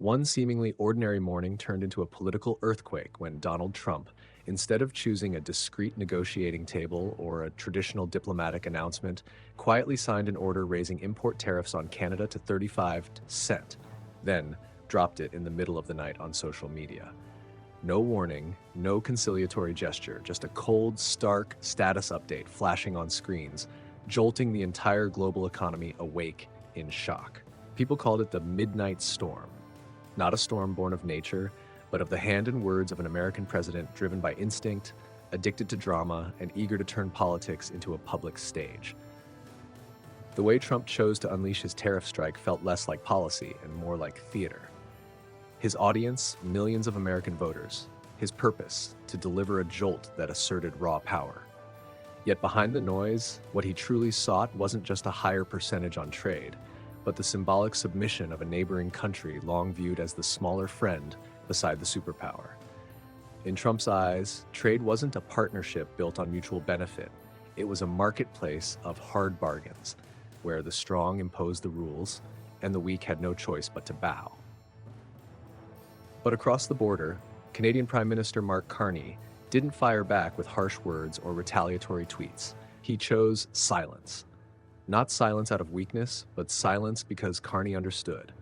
One seemingly ordinary morning turned into a political earthquake when Donald Trump, instead of choosing a discreet negotiating table or a traditional diplomatic announcement, quietly signed an order raising import tariffs on Canada to 35 cent, then dropped it in the middle of the night on social media. No warning, no conciliatory gesture, just a cold, stark status update flashing on screens, jolting the entire global economy awake in shock. People called it the Midnight Storm. Not a storm born of nature, but of the hand and words of an American president driven by instinct, addicted to drama, and eager to turn politics into a public stage. The way Trump chose to unleash his tariff strike felt less like policy and more like theater. His audience, millions of American voters. His purpose, to deliver a jolt that asserted raw power. Yet behind the noise, what he truly sought wasn't just a higher percentage on trade, but the symbolic submission of a neighboring country long viewed as the smaller friend beside the superpower. In Trump's eyes, trade wasn't a partnership built on mutual benefit. It was a marketplace of hard bargains, where the strong imposed the rules and the weak had no choice but to bow. But across the border, Canadian Prime Minister Mark Carney didn't fire back with harsh words or retaliatory tweets. He chose silence. Not silence out of weakness, but silence because Carney understood.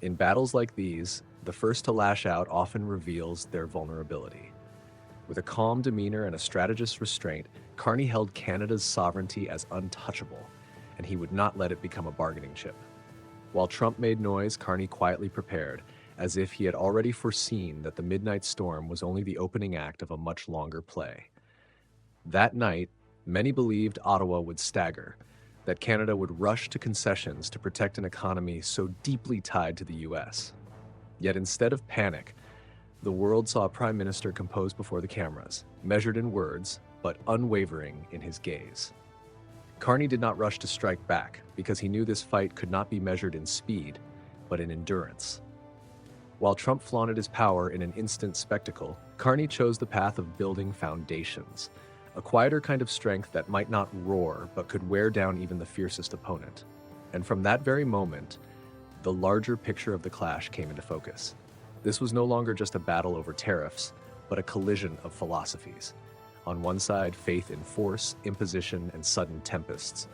In battles like these, the first to lash out often reveals their vulnerability. With a calm demeanor and a strategist's restraint, Carney held Canada's sovereignty as untouchable, and he would not let it become a bargaining chip. While Trump made noise, Carney quietly prepared, as if he had already foreseen that the midnight storm was only the opening act of a much longer play. That night, many believed Ottawa would stagger, that Canada would rush to concessions to protect an economy so deeply tied to the US. Yet instead of panic, the world saw a prime minister composed before the cameras, measured in words, but unwavering in his gaze. Carney did not rush to strike back because he knew this fight could not be measured in speed, but in endurance. While Trump flaunted his power in an instant spectacle, Carney chose the path of building foundations, a quieter kind of strength that might not roar but could wear down even the fiercest opponent. And from that very moment, the larger picture of the clash came into focus. This was no longer just a battle over tariffs, but a collision of philosophies. On one side, faith in force, imposition, and sudden tempests.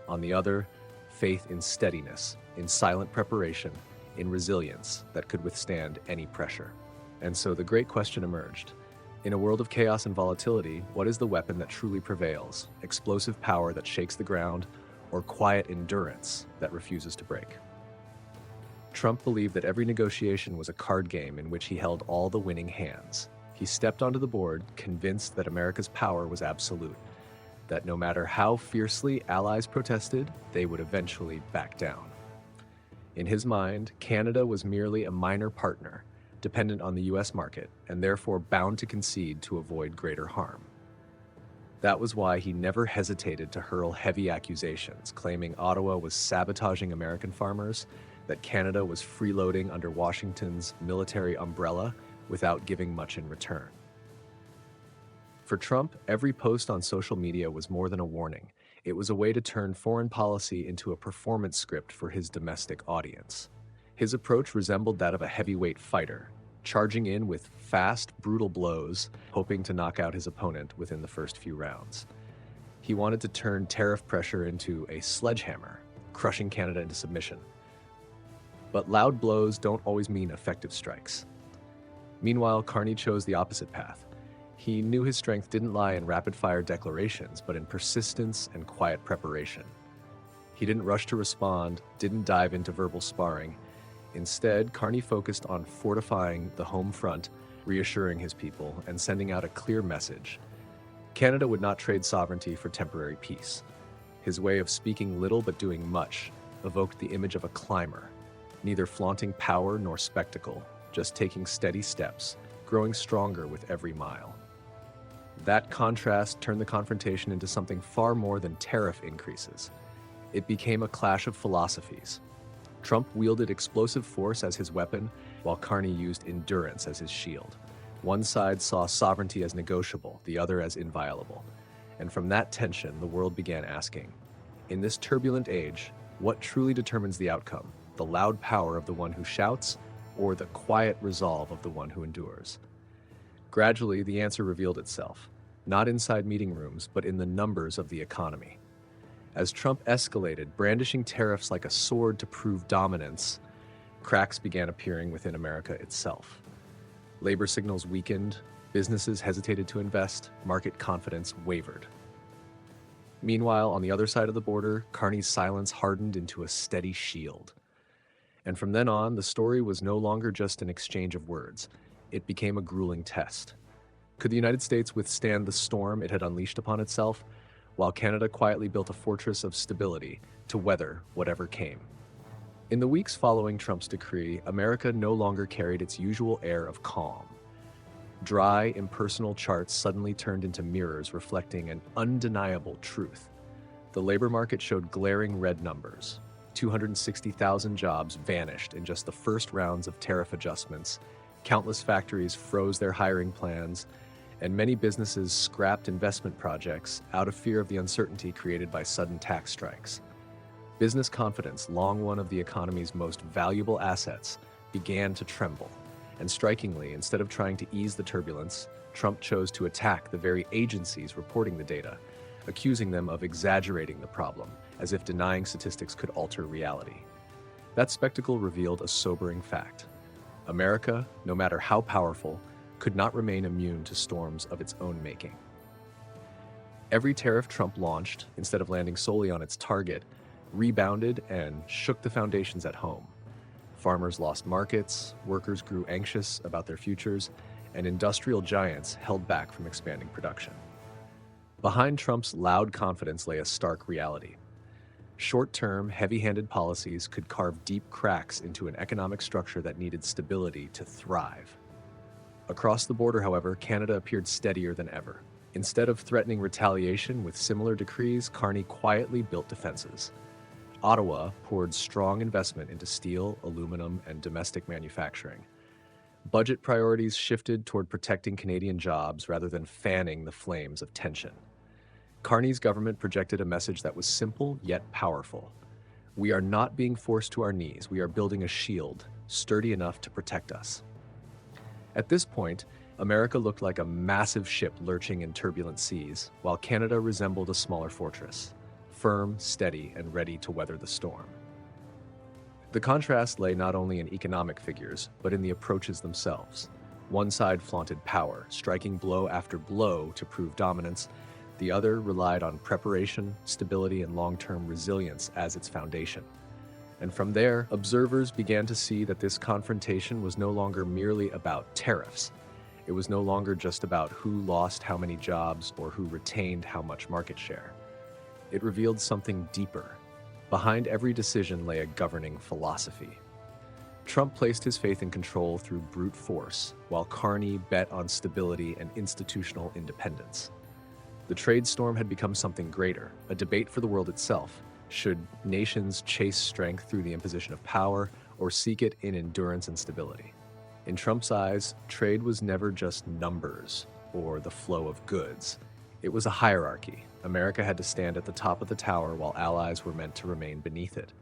On the other, faith in steadiness, in silent preparation, in resilience that could withstand any pressure. And so the great question emerged. In a world of chaos and volatility, what is the weapon that truly prevails? Explosive power that shakes the ground, or quiet endurance that refuses to break? Trump believed that every negotiation was a card game in which he held all the winning hands. He stepped onto the board, convinced that America's power was absolute, that no matter how fiercely allies protested, they would eventually back down. In his mind, Canada was merely a minor partner, dependent on the US market, and therefore bound to concede to avoid greater harm. That was why he never hesitated to hurl heavy accusations, claiming Ottawa was sabotaging American farmers, that Canada was freeloading under Washington's military umbrella without giving much in return. For Trump, every post on social media was more than a warning. It was a way to turn foreign policy into a performance script for his domestic audience. His approach resembled that of a heavyweight fighter, charging in with fast, brutal blows, hoping to knock out his opponent within the first few rounds. He wanted to turn tariff pressure into a sledgehammer, crushing Canada into submission. But loud blows don't always mean effective strikes. Meanwhile, Carney chose the opposite path. He knew his strength didn't lie in rapid-fire declarations, but in persistence and quiet preparation. He didn't rush to respond, didn't dive into verbal sparring. Instead, Carney focused on fortifying the home front, reassuring his people, and sending out a clear message. Canada would not trade sovereignty for temporary peace. His way of speaking little but doing much evoked the image of a climber, neither flaunting power nor spectacle, just taking steady steps, growing stronger with every mile. That contrast turned the confrontation into something far more than tariff increases. It became a clash of philosophies. Trump wielded explosive force as his weapon, while Carney used endurance as his shield. One side saw sovereignty as negotiable, the other as inviolable. And from that tension, the world began asking, in this turbulent age, what truly determines the outcome? The loud power of the one who shouts, or the quiet resolve of the one who endures? Gradually, the answer revealed itself, not inside meeting rooms, but in the numbers of the economy. As Trump escalated, brandishing tariffs like a sword to prove dominance, cracks began appearing within America itself. Labor signals weakened, businesses hesitated to invest, market confidence wavered. Meanwhile, on the other side of the border, Carney's silence hardened into a steady shield. And from then on, the story was no longer just an exchange of words. It became a grueling test. Could the United States withstand the storm it had unleashed upon itself, while Canada quietly built a fortress of stability to weather whatever came? In the weeks following Trump's decree, America no longer carried its usual air of calm. Dry, impersonal charts suddenly turned into mirrors reflecting an undeniable truth. The labor market showed glaring red numbers. 260,000 jobs vanished in just the first rounds of tariff adjustments. Countless factories froze their hiring plans, and many businesses scrapped investment projects out of fear of the uncertainty created by sudden tax strikes. Business confidence, long one of the economy's most valuable assets, began to tremble. And strikingly, instead of trying to ease the turbulence, Trump chose to attack the very agencies reporting the data, accusing them of exaggerating the problem, as if denying statistics could alter reality. That spectacle revealed a sobering fact. America, no matter how powerful, could not remain immune to storms of its own making. Every tariff Trump launched, instead of landing solely on its target, rebounded and shook the foundations at home. Farmers lost markets, workers grew anxious about their futures, and industrial giants held back from expanding production. Behind Trump's loud confidence lay a stark reality. Short-term, heavy-handed policies could carve deep cracks into an economic structure that needed stability to thrive. Across the border, however, Canada appeared steadier than ever. Instead of threatening retaliation with similar decrees, Carney quietly built defenses. Ottawa poured strong investment into steel, aluminum, and domestic manufacturing. Budget priorities shifted toward protecting Canadian jobs rather than fanning the flames of tension. Carney's government projected a message that was simple yet powerful. We are not being forced to our knees. We are building a shield, sturdy enough to protect us. At this point, America looked like a massive ship lurching in turbulent seas, while Canada resembled a smaller fortress, firm, steady, and ready to weather the storm. The contrast lay not only in economic figures, but in the approaches themselves. One side flaunted power, striking blow after blow to prove dominance. The other relied on preparation, stability, and long-term resilience as its foundation. And from there, observers began to see that this confrontation was no longer merely about tariffs. It was no longer just about who lost how many jobs or who retained how much market share. It revealed something deeper. Behind every decision lay a governing philosophy. Trump placed his faith in control through brute force, while Carney bet on stability and institutional independence. The trade storm had become something greater, a debate for the world itself. Should nations chase strength through the imposition of power, or seek it in endurance and stability? In Trump's eyes, trade was never just numbers or the flow of goods. It was a hierarchy. America had to stand at the top of the tower while allies were meant to remain beneath it.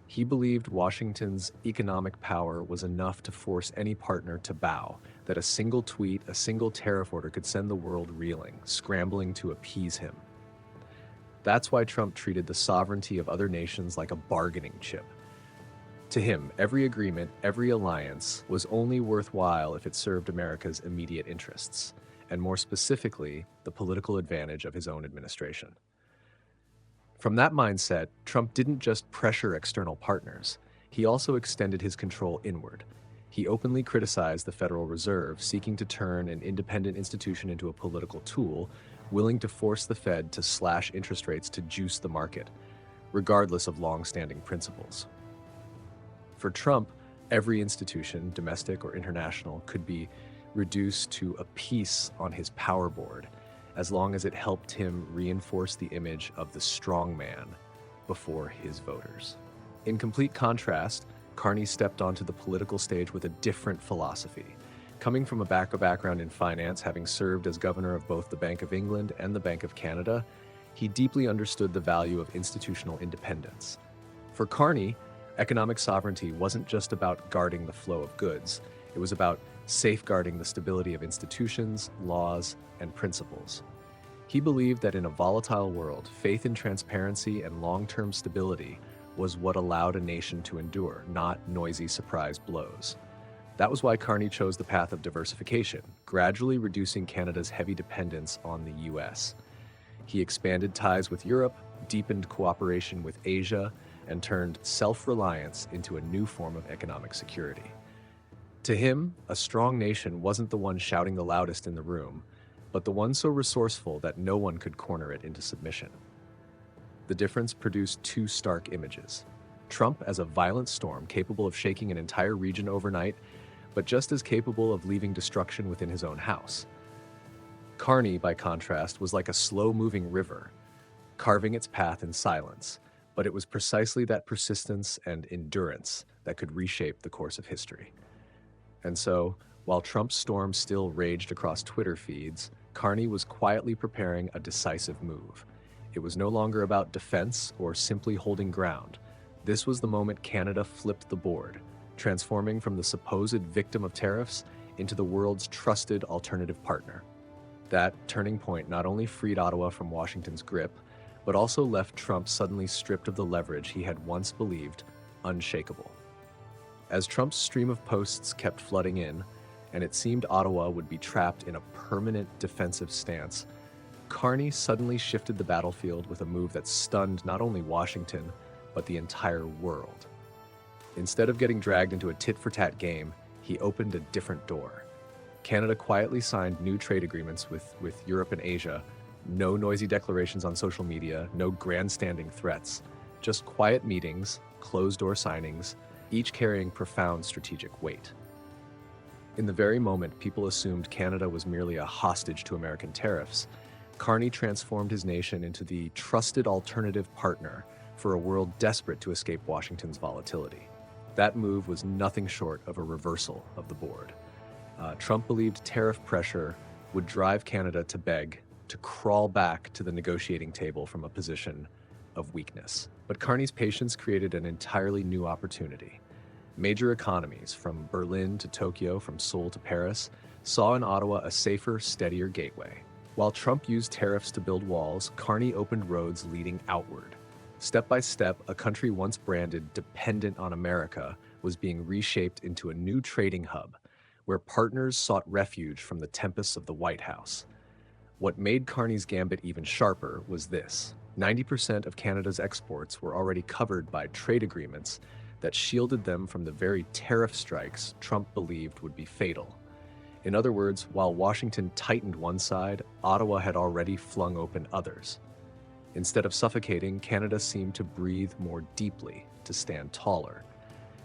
He believed Washington's economic power was enough to force any partner to bow, that a single tweet, a single tariff order could send the world reeling, scrambling to appease him. That's why Trump treated the sovereignty of other nations like a bargaining chip. To him, every agreement, every alliance was only worthwhile if it served America's immediate interests, and more specifically, the political advantage of his own administration. From that mindset, Trump didn't just pressure external partners, he also extended his control inward. He openly criticized the Federal Reserve, seeking to turn an independent institution into a political tool, willing to force the Fed to slash interest rates to juice the market, regardless of long-standing principles. For Trump, every institution, domestic or international, could be reduced to a piece on his power board, as long as it helped him reinforce the image of the strong man before his voters. In complete contrast, Carney stepped onto the political stage with a different philosophy. Coming from a background in finance, having served as governor of both the Bank of England and the Bank of Canada, he deeply understood the value of institutional independence. For Carney, Economic sovereignty wasn't just about guarding the flow of goods, it was about safeguarding the stability of institutions, laws, and principles. He believed that in a volatile world, faith in transparency and long-term stability was what allowed a nation to endure, not noisy surprise blows. That was why Carney chose the path of diversification, gradually reducing Canada's heavy dependence on the US. He expanded ties with Europe, deepened cooperation with Asia, and turned self-reliance into a new form of economic security. To him, a strong nation wasn't the one shouting the loudest in the room, but the one so resourceful that no one could corner it into submission. The difference produced two stark images. Trump as a violent storm capable of shaking an entire region overnight, but just as capable of leaving destruction within his own house. Carney, by contrast, was like a slow-moving river, carving its path in silence, but it was precisely that persistence and endurance that could reshape the course of history. And so, while Trump's storm still raged across Twitter feeds, Carney was quietly preparing a decisive move. It was no longer about defense or simply holding ground. This was the moment Canada flipped the board, transforming from the supposed victim of tariffs into the world's trusted alternative partner. That turning point not only freed Ottawa from Washington's grip, but also left Trump suddenly stripped of the leverage he had once believed unshakable. As Trump's stream of posts kept flooding in, and it seemed Ottawa would be trapped in a permanent defensive stance, Carney suddenly shifted the battlefield with a move that stunned not only Washington, but the entire world. Instead of getting dragged into a tit-for-tat game, he opened a different door. Canada quietly signed new trade agreements with Europe and Asia. No noisy declarations on social media, no grandstanding threats, just quiet meetings, closed-door signings, each carrying profound strategic weight. In the very moment people assumed Canada was merely a hostage to American tariffs, Carney transformed his nation into the trusted alternative partner for a world desperate to escape Washington's volatility. That move was nothing short of a reversal of the board. Trump believed tariff pressure would drive Canada to beg, to crawl back to the negotiating table from a position of weakness. But Carney's patience created an entirely new opportunity. Major economies, from Berlin to Tokyo, from Seoul to Paris, saw in Ottawa a safer, steadier gateway. While Trump used tariffs to build walls, Carney opened roads leading outward. Step by step, a country once branded dependent on America was being reshaped into a new trading hub, where partners sought refuge from the tempests of the White House. What made Carney's gambit even sharper was this: 90% of Canada's exports were already covered by trade agreements that shielded them from the very tariff strikes Trump believed would be fatal. In other words, while Washington tightened one side, Ottawa had already flung open others. Instead of suffocating, Canada seemed to breathe more deeply, to stand taller.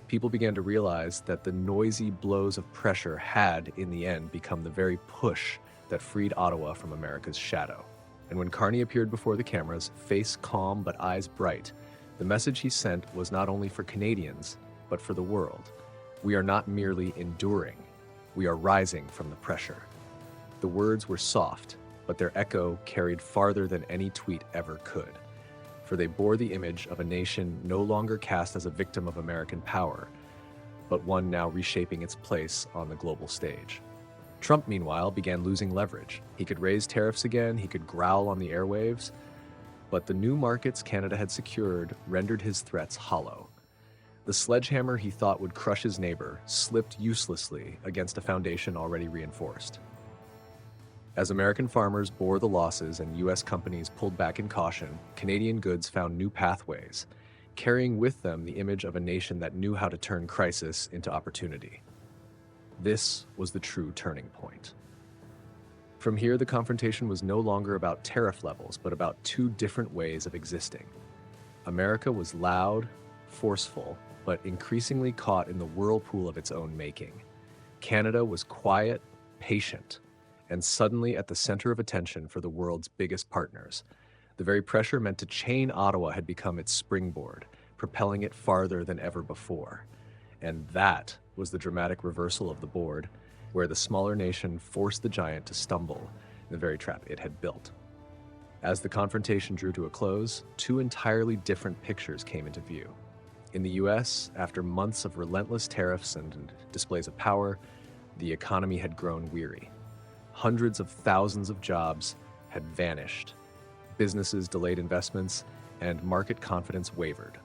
People began to realize that the noisy blows of pressure had, in the end, become the very push that freed Ottawa from America's shadow. And when Carney appeared before the cameras, face calm but eyes bright, the message he sent was not only for Canadians, but for the world. We are not merely enduring, we are rising from the pressure. The words were soft, but their echo carried farther than any tweet ever could, for they bore the image of a nation no longer cast as a victim of American power, but one now reshaping its place on the global stage. Trump, meanwhile, began losing leverage. He could raise tariffs again, he could growl on the airwaves, but the new markets Canada had secured rendered his threats hollow. The sledgehammer he thought would crush his neighbor slipped uselessly against a foundation already reinforced. As American farmers bore the losses and U.S. companies pulled back in caution, Canadian goods found new pathways, carrying with them the image of a nation that knew how to turn crisis into opportunity. This was the true turning point. From here, the confrontation was no longer about tariff levels, but about two different ways of existing. America was loud, forceful, but increasingly caught in the whirlpool of its own making. Canada was quiet, patient, and suddenly at the center of attention for the world's biggest partners. The very pressure meant to chain Ottawa had become its springboard, propelling it farther than ever before. And that was the dramatic reversal of the board, where the smaller nation forced the giant to stumble in the very trap it had built. As the confrontation drew to a close, two entirely different pictures came into view. In the US, after months of relentless tariffs and displays of power, the economy had grown weary. Hundreds of thousands of jobs had vanished. Businesses delayed investments, and market confidence wavered.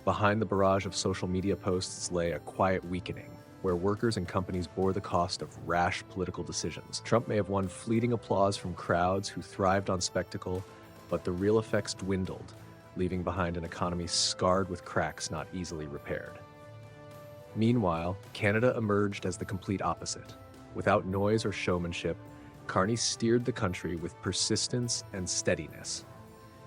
Behind the barrage of social media posts lay a quiet weakening, where workers and companies bore the cost of rash political decisions. Trump may have won fleeting applause from crowds who thrived on spectacle, but the real effects dwindled, leaving behind an economy scarred with cracks not easily repaired. Meanwhile, Canada emerged as the complete opposite. Without noise or showmanship, Carney steered the country with persistence and steadiness.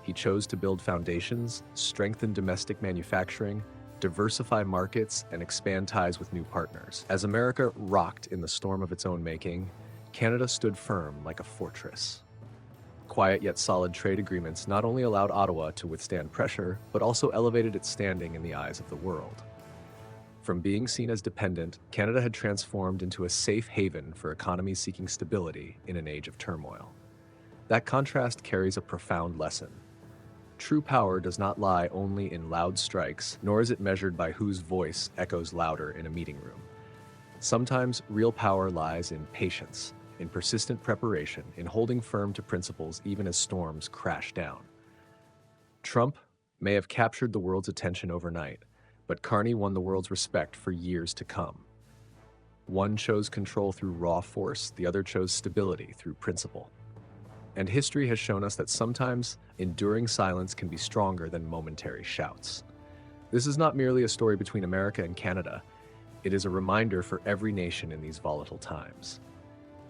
He chose to build foundations, strengthen domestic manufacturing, diversify markets, and expand ties with new partners. As America rocked in the storm of its own making, Canada stood firm like a fortress. Quiet yet solid trade agreements not only allowed Ottawa to withstand pressure, but also elevated its standing in the eyes of the world. From being seen as dependent, Canada had transformed into a safe haven for economies seeking stability in an age of turmoil. That contrast carries a profound lesson. True power does not lie only in loud strikes, nor is it measured by whose voice echoes louder in a meeting room. Sometimes real power lies in patience, in persistent preparation, in holding firm to principles even as storms crash down. Trump may have captured the world's attention overnight, but Carney won the world's respect for years to come. One chose control through raw force, the other chose stability through principle. And history has shown us that sometimes enduring silence can be stronger than momentary shouts. This is not merely a story between America and Canada. It is a reminder for every nation in these volatile times.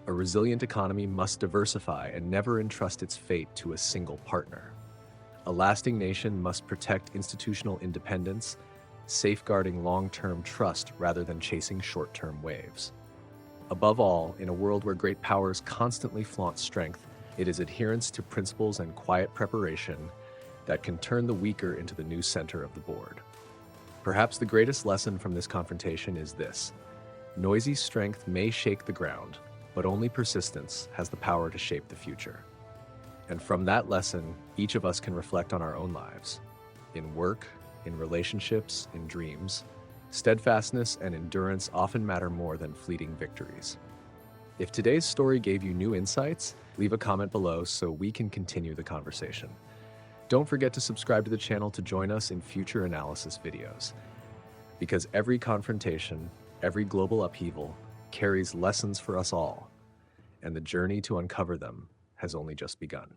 A resilient economy must diversify and never entrust its fate to a single partner. A lasting nation must protect institutional independence, safeguarding long-term trust rather than chasing short-term waves. Above all, in a world where great powers constantly flaunt strength, it is adherence to principles and quiet preparation that can turn the weaker into the new center of the board. Perhaps the greatest lesson from this confrontation is this: noisy strength may shake the ground, but only persistence has the power to shape the future. And from that lesson, each of us can reflect on our own lives. In work, in relationships, in dreams, steadfastness and endurance often matter more than fleeting victories. If today's story gave you new insights, leave a comment below so we can continue the conversation. Don't forget to subscribe to the channel to join us in future analysis videos. Because every confrontation, every global upheaval, carries lessons for us all, and the journey to uncover them has only just begun.